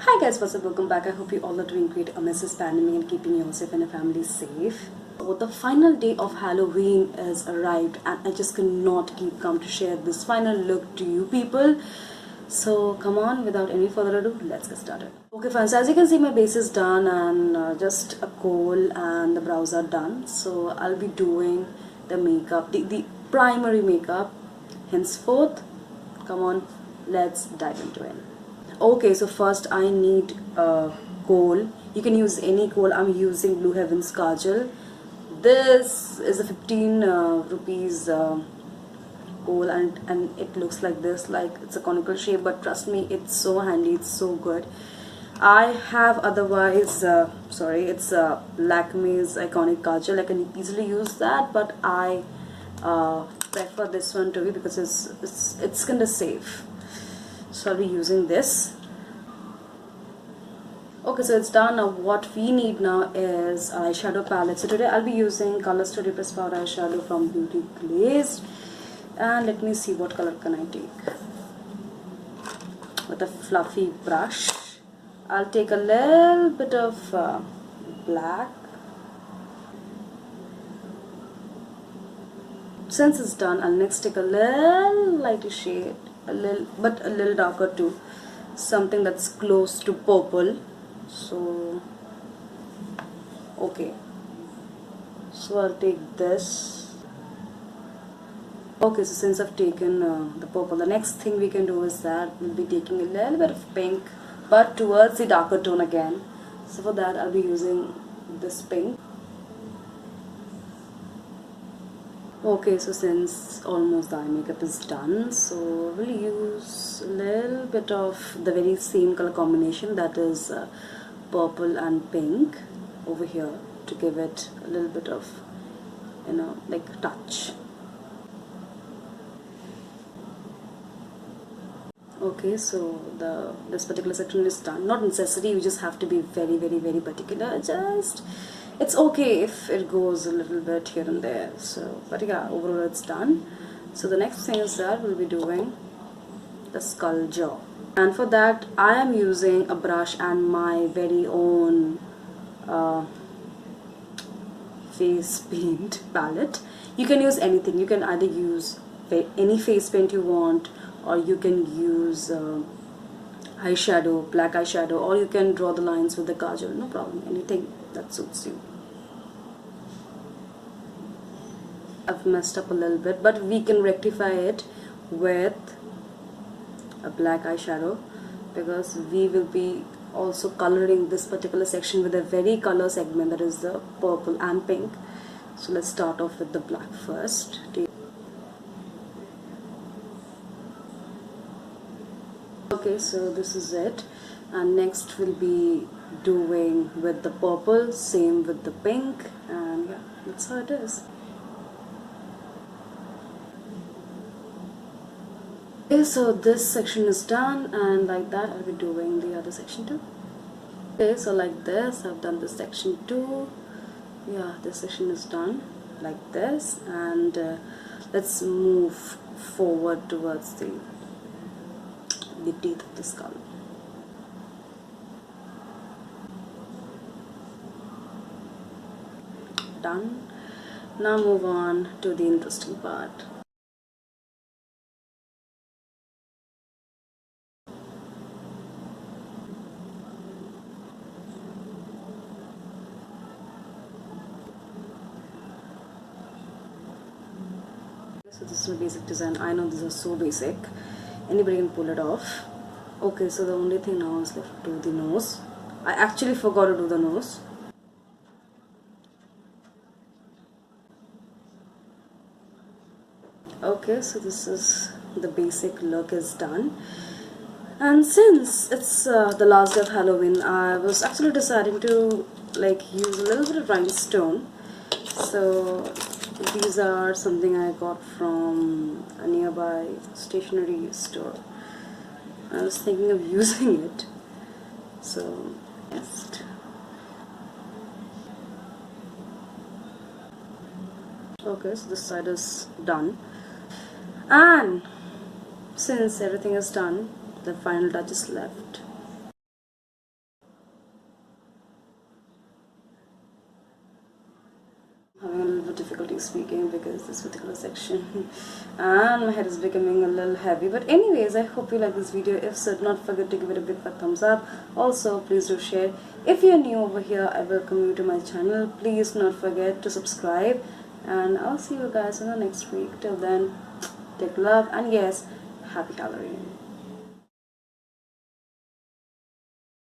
Hi guys, what's up? Welcome back. I hope you all are doing great amidst this pandemic and keeping yourself and your family safe. So the final day of Halloween has arrived and I just cannot keep calm to share this final look to you people. So come on, without any further ado, let's get started. Okay fine, so as you can see my base is done and just a kohl and the brows are done. So I'll be doing the makeup, the primary makeup henceforth. Come on, let's dive into it. Okay, so first I need a kohl. You can use any kohl. I'm using Blue Heaven's Kajal. This is a 15 rupees kohl and it looks like this, like it's a conical shape, but trust me, it's so handy, it's so good. I have otherwise, it's Lakme's iconic Kajal. I can easily use that, but I prefer this one to be because it's kind of safe. So I'll be using this. Okay, so it's done. Now what we need now is eyeshadow palette. So today I'll be using Color Studio Press Powder eyeshadow from Beauty Glazed. And let me see what color can I take. With a fluffy brush, I'll take a little bit of black. Since it's done, I'll next take a little lighter shade, a little darker too, something that's close to purple. So okay, so I'll take this. Okay, so since I've taken the purple, the next thing we can do is that we'll be taking a little bit of pink, but towards the darker tone again. So for that I'll be using this pink. Okay, so since almost the eye makeup is done, so we'll use a little bit of the very same color combination, that is purple and pink over here, to give it a little bit of, like touch. Okay, so this particular section is done. Not necessary, you just have to be very particular. It's okay if it goes a little bit here and there. So, but yeah, overall it's done. So the next thing is that we'll be doing the skull jaw, and for that I am using a brush and my very own face paint palette. You can use anything. You can either use any face paint you want, or you can use eyeshadow, black eyeshadow, or you can draw the lines with the kajal. No problem, anything that suits you. I've messed up a little bit, but we can rectify it with a black eyeshadow, because we will be also coloring this particular section with a very color segment, that is the purple and pink. So let's start off with the black first. Okay, so this is it, and next we'll be doing with the purple, same with the pink, and yeah, that's how it is. Okay, so this section is done, and like that I'll be doing the other section too. Okay, so like this I've done this section too. Yeah, this section is done like this, and let's move forward towards the teeth of the skull. Done. Now move on to the interesting part. So this is a basic design. I know these are so basic, anybody can pull it off. Okay, so the only thing now is left to do the nose. I actually forgot to do the nose. Okay, so this is the basic look is done, and since it's the last day of Halloween, I was actually deciding to use a little bit of rhinestone. So these are something I got from a nearby stationery store. I was thinking of using it, so yes. Okay, so this side is done, and since everything is done, the final touch is left. Having a little bit difficulty speaking because this particular section and my head is becoming a little heavy. But anyways, I hope you like this video. If so, do not forget to give it a big fat thumbs up. Also, please do share. If you're new over here, I welcome you to my channel. Please do not forget to subscribe, and I'll see you guys in the next week. Till then, take love, and yes, happy Halloween.